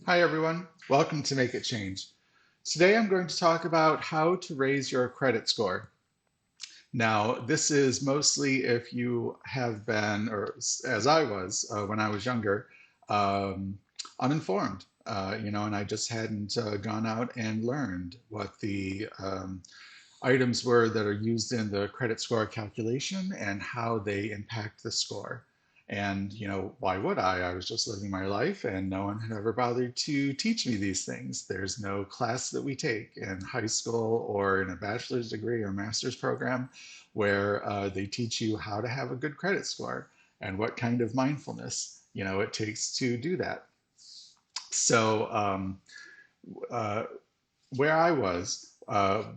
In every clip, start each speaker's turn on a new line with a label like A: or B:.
A: Hi everyone, welcome to Make It Change. Today I'm going to talk about how to raise your credit score. Now, this is mostly if you have been, or as I was when I was younger, um, uninformed, and I just hadn't gone out and learned what the items were that are used in the credit score calculation and how they impact the score. And, why would I? I was just living my life and no one had ever bothered to teach me these things. There's no class that we take in high school or in a bachelor's degree or master's program where they teach you how to have a good credit score and what kind of mindfulness, it takes to do that. So, uh, where I was,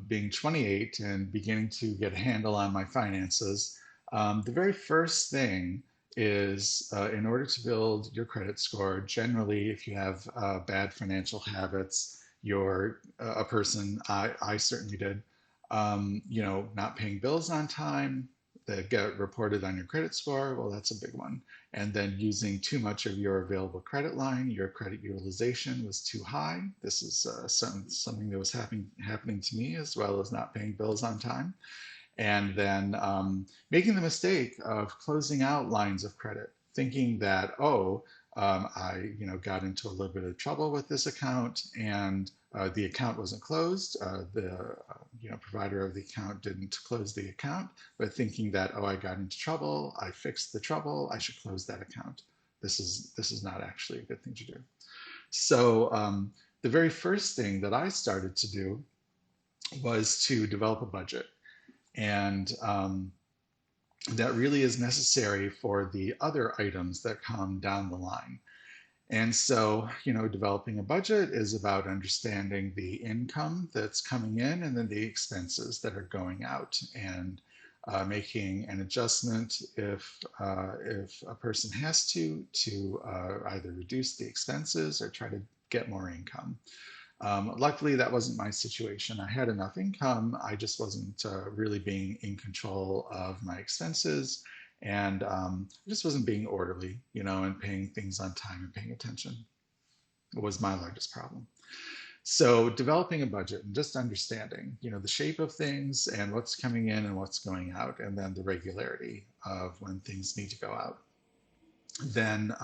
A: being 28 and beginning to get a handle on my finances, the very first thing is in order to build your credit score, generally, if you have bad financial habits, you're a person, I certainly did, not paying bills on time that get reported on your credit score, well, that's a big one. And then using too much of your available credit line, your credit utilization was too high. This is something that was happening to me, as well as not paying bills on time. And then making the mistake of closing out lines of credit, thinking that, oh, I got into a little bit of trouble with this account and the account wasn't closed. The provider of the account didn't close the account, but thinking that, oh, I got into trouble, I fixed the trouble, I should close that account. This is not actually a good thing to do. So the very first thing that I started to do was to develop a budget. And that really is necessary for the other items that come down the line. And so, developing a budget is about understanding the income that's coming in and then the expenses that are going out, and making an adjustment if a person has to either reduce the expenses or try to get more income. Luckily, that wasn't my situation. I had enough income. I just wasn't really being in control of my expenses. And I just wasn't being orderly, and paying things on time and paying attention was my largest problem. So developing a budget and just understanding, the shape of things and what's coming in and what's going out, and then the regularity of when things need to go out. Then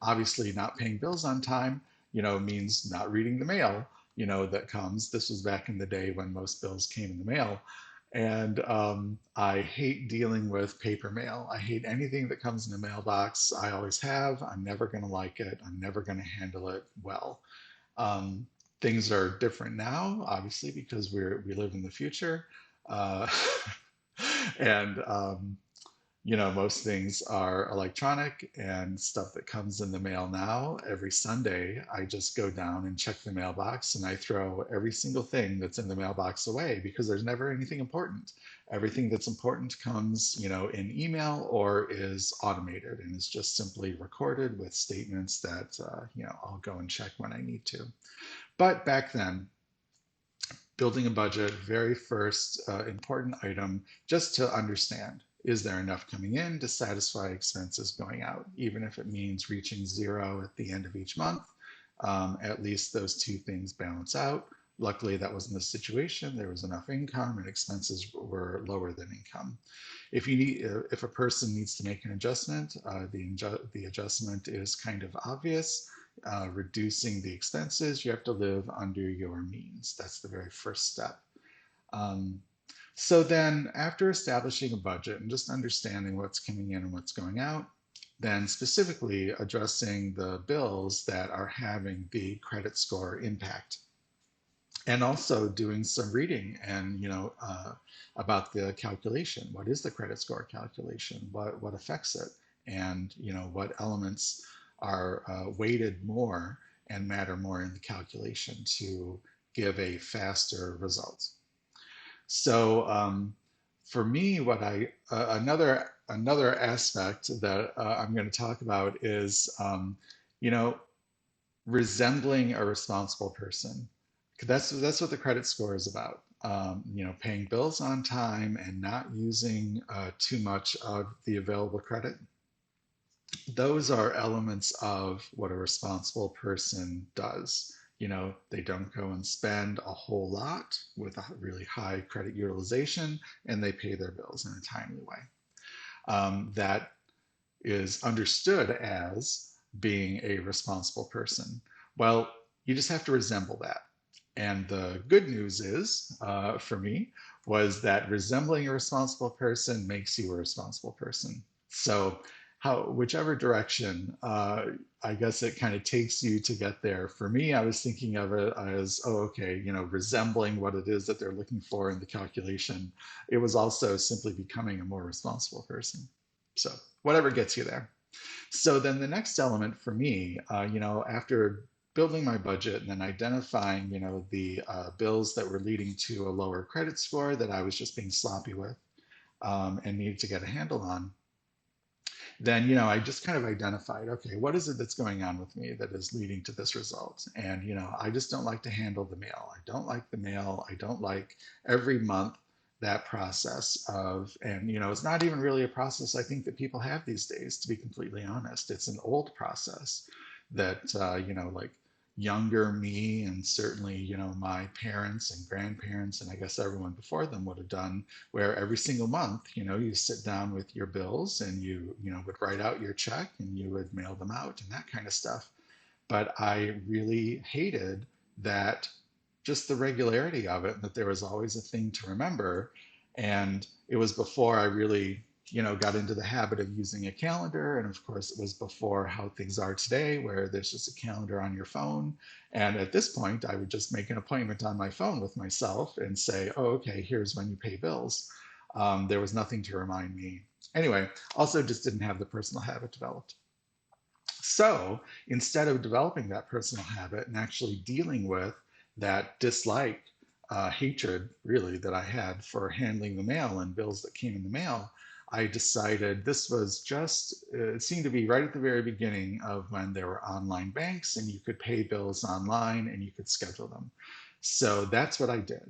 A: obviously not paying bills on time, means not reading the mail, that comes. This was back in the day when most bills came in the mail. And I hate dealing with paper mail. I hate anything that comes in the mailbox. I always have. I'm never going to like it. I'm never going to handle it well. Um, Things are different now, obviously, because we live in the future. Uh, and most things are electronic, and stuff that comes in the mail now, every Sunday, I just go down and check the mailbox and I throw every single thing that's in the mailbox away because there's never anything important. Everything that's important comes, in email or is automated and is just simply recorded with statements that, I'll go and check when I need to. But back then, building a budget, very first important item, just to understand, is there enough coming in to satisfy expenses going out? Even if it means reaching zero at the end of each month, at least those two things balance out. Luckily, that wasn't the situation. There was enough income and expenses were lower than income. If a person needs to make an adjustment, the adjustment is kind of obvious. Reducing the expenses, you have to live under your means. That's the very first step. Um, so then, after establishing a budget and just understanding what's coming in and what's going out, then specifically addressing the bills that are having the credit score impact, and also doing some reading and about the calculation. What is the credit score calculation? What affects it? And what elements are weighted more and matter more in the calculation to give a faster result. So for me, what I another aspect that I'm going to talk about is you know resembling a responsible person. That's what the credit score is about. Paying bills on time and not using too much of the available credit. those are elements of what a responsible person does. They don't go and spend a whole lot with a really high credit utilization, and they pay their bills in a timely way. That is understood as being a responsible person. Well, you just have to resemble that. And the good news is, for me, was that resembling a responsible person makes you a responsible person. So, whichever direction, I guess it kind of takes you to get there. For me, I was thinking of it as, oh, okay, resembling what it is that they're looking for in the calculation. It was also simply becoming a more responsible person. So, whatever gets you there. So then the next element for me, after building my budget and then identifying, the bills that were leading to a lower credit score that I was just being sloppy with and needed to get a handle on, then I just kind of identified, okay, what is it that's going on with me that is leading to this result? And I just don't like to handle the mail. I don't like the mail. I don't like every month that process of, and it's not even really a process I think that people have these days, to be completely honest. It's an old process that like younger me and certainly my parents and grandparents and I guess everyone before them would have done, where every single month you sit down with your bills and you would write out your check and you would mail them out and that kind of stuff. But I really hated that, just the regularity of it, that there was always a thing to remember. And it was before I really, got into the habit of using a calendar. And of course, it was before how things are today, where there's just a calendar on your phone. And at this point, I would just make an appointment on my phone with myself and say, oh, okay, here's when you pay bills. There was nothing to remind me. Anyway, also just didn't have the personal habit developed. So instead of developing that personal habit and actually dealing with that dislike, hatred really that I had for handling the mail and bills that came in the mail, I decided this was just, it seemed to be right at the very beginning of when there were online banks and you could pay bills online and you could schedule them. So that's what I did.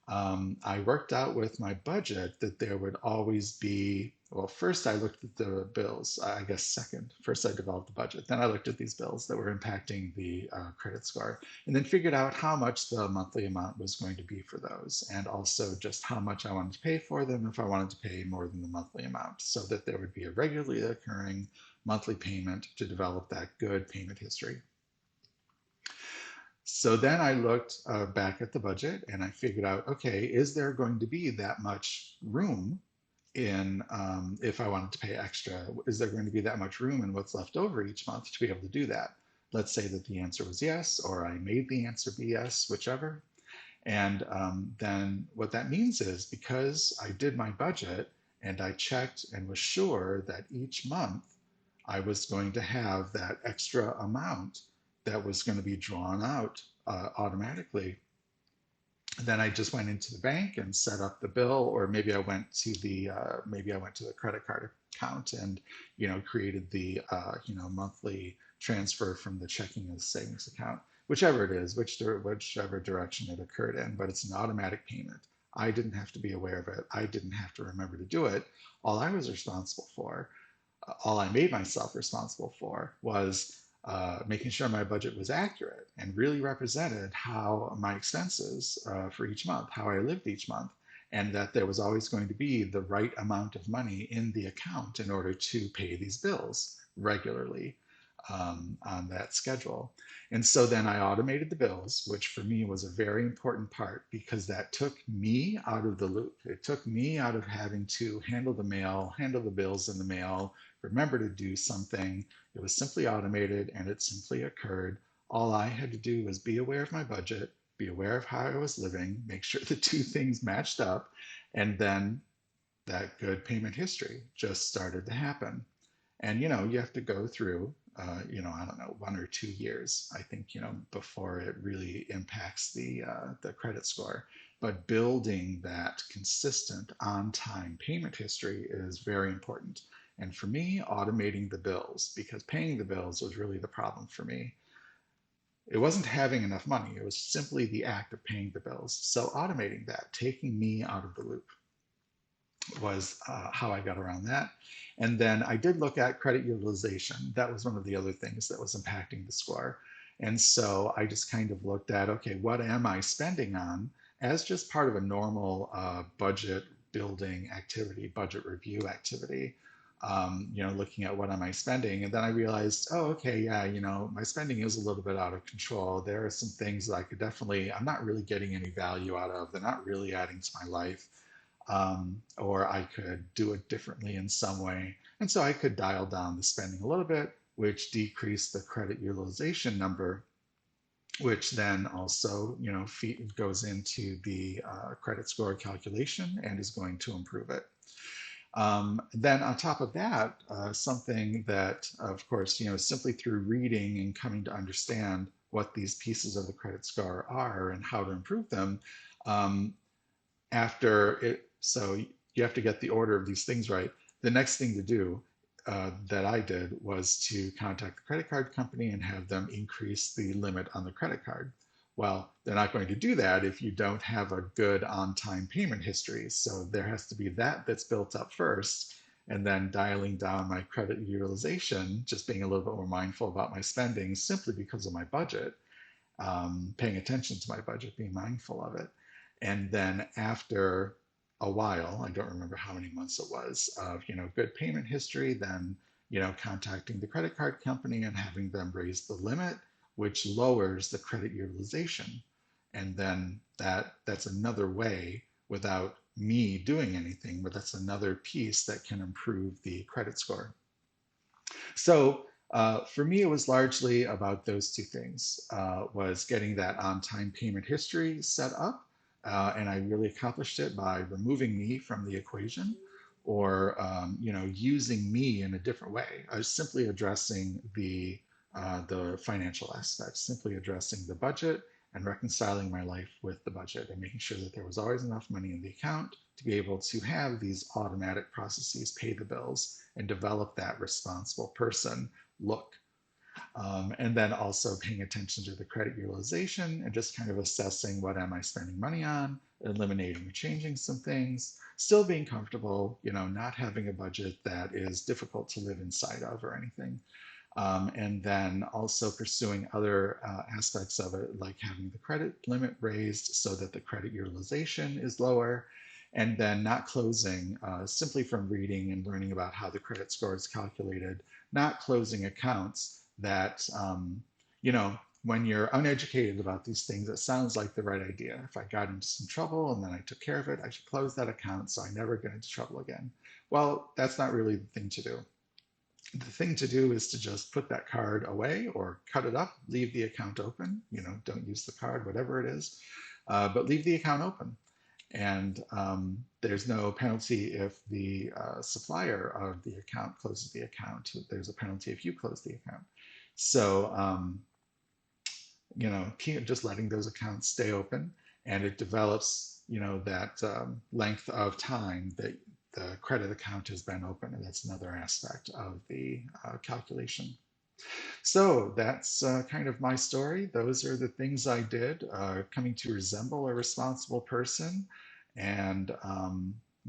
A: I worked out with my budget that there would always be, well, first I looked at the bills, I guess second. First I developed the budget, then I looked at these bills that were impacting the credit score, and then figured out how much the monthly amount was going to be for those, and also just how much I wanted to pay for them if I wanted to pay more than the monthly amount, so that there would be a regularly occurring monthly payment to develop that good payment history. So then I looked back at the budget and I figured out, okay, is there going to be that much room in, if I wanted to pay extra, is there going to be that much room in what's left over each month to be able to do that? Let's say that the answer was yes, or I made the answer be yes, whichever. And then what that means is, because I did my budget and I checked and was sure that each month I was going to have that extra amount that was going to be drawn out automatically, then I just went into the bank and set up the bill, or maybe I went to the credit card account and created the monthly transfer from the checking and savings account, whichever it is, whichever direction it occurred in. But it's an automatic payment. I didn't have to be aware of it. I didn't have to remember to do it. All I was responsible for, all I made myself responsible for, was making sure my budget was accurate and really represented how my expenses for each month, how I lived each month, and that there was always going to be the right amount of money in the account in order to pay these bills regularly on that schedule. And so then I automated the bills, which for me was a very important part because that took me out of the loop. It took me out of having to handle the mail, handle the bills in the mail, remember to do something. It was simply automated and it simply occurred. All I had to do was be aware of my budget, be aware of how I was living, make sure the two things matched up, and then that good payment history just started to happen. And you have to go through, I don't know, 1 or 2 years, I think, before it really impacts the credit score. But building that consistent on-time payment history is very important. And for me, automating the bills, because paying the bills was really the problem for me. It wasn't having enough money, it was simply the act of paying the bills. So automating that, taking me out of the loop. was how I got around that. And then I did look at credit utilization. That was one of the other things that was impacting the score. And so I just kind of looked at, okay, what am I spending on as just part of a normal budget building activity, budget review activity. Looking at what am I spending, and then I realized, oh, okay, yeah, my spending is a little bit out of control. There are some things that I could definitely, I'm not really getting any value out of. They're not really adding to my life, or I could do it differently in some way. And so I could dial down the spending a little bit, which decreased the credit utilization number, which then also, goes into the credit score calculation and is going to improve it. Then on top of that, something that, of course, simply through reading and coming to understand what these pieces of the credit score are and how to improve them, um, after it, so you have to get the order of these things right. The next thing to do that I did was to contact the credit card company and have them increase the limit on the credit card. Well, they're not going to do that if you don't have a good on-time payment history. So there has to be that that's built up first, and then dialing down my credit utilization, just being a little bit more mindful about my spending simply because of my budget, paying attention to my budget, being mindful of it. And then after a while, I don't remember how many months it was, of good payment history, then contacting the credit card company and having them raise the limit, which lowers the credit utilization. And then that's another way, without me doing anything, but that's another piece that can improve the credit score. So for me, it was largely about those two things, was getting that on-time payment history set up. And I really accomplished it by removing me from the equation, or using me in a different way. I was simply addressing the financial aspects, simply addressing the budget and reconciling my life with the budget and making sure that there was always enough money in the account to be able to have these automatic processes, pay the bills, and develop that responsible person look. And then also paying attention to the credit utilization and just kind of assessing, what am I spending money on, eliminating or changing some things, still being comfortable, not having a budget that is difficult to live inside of or anything. And then also pursuing other aspects of it, like having the credit limit raised so that the credit utilization is lower, and then not closing, simply from reading and learning about how the credit score is calculated, not closing accounts that, when you're uneducated about these things, it sounds like the right idea. If I got into some trouble and then I took care of it, I should close that account so I never get into trouble again. Well, that's not really the thing to do. The thing to do is to just put that card away or cut it up, leave the account open, don't use the card, whatever it is, but leave the account open. And there's no penalty if the supplier of the account closes the account. There's a penalty if you close the account. So, just letting those accounts stay open, and it develops, that length of time that the credit account has been open, and that's another aspect of the calculation. So that's kind of my story. Those are the things I did, coming to resemble a responsible person, and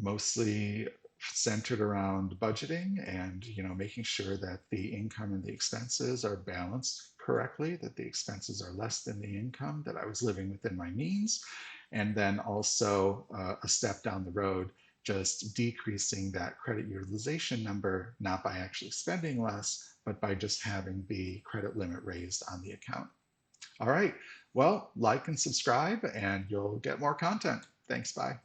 A: mostly centered around budgeting and making sure that the income and the expenses are balanced correctly, that the expenses are less than the income, that I was living within my means, and then also a step down the road, just decreasing that credit utilization number, not by actually spending less, but by just having the credit limit raised on the account. All right, well, like and subscribe and you'll get more content. Thanks, bye.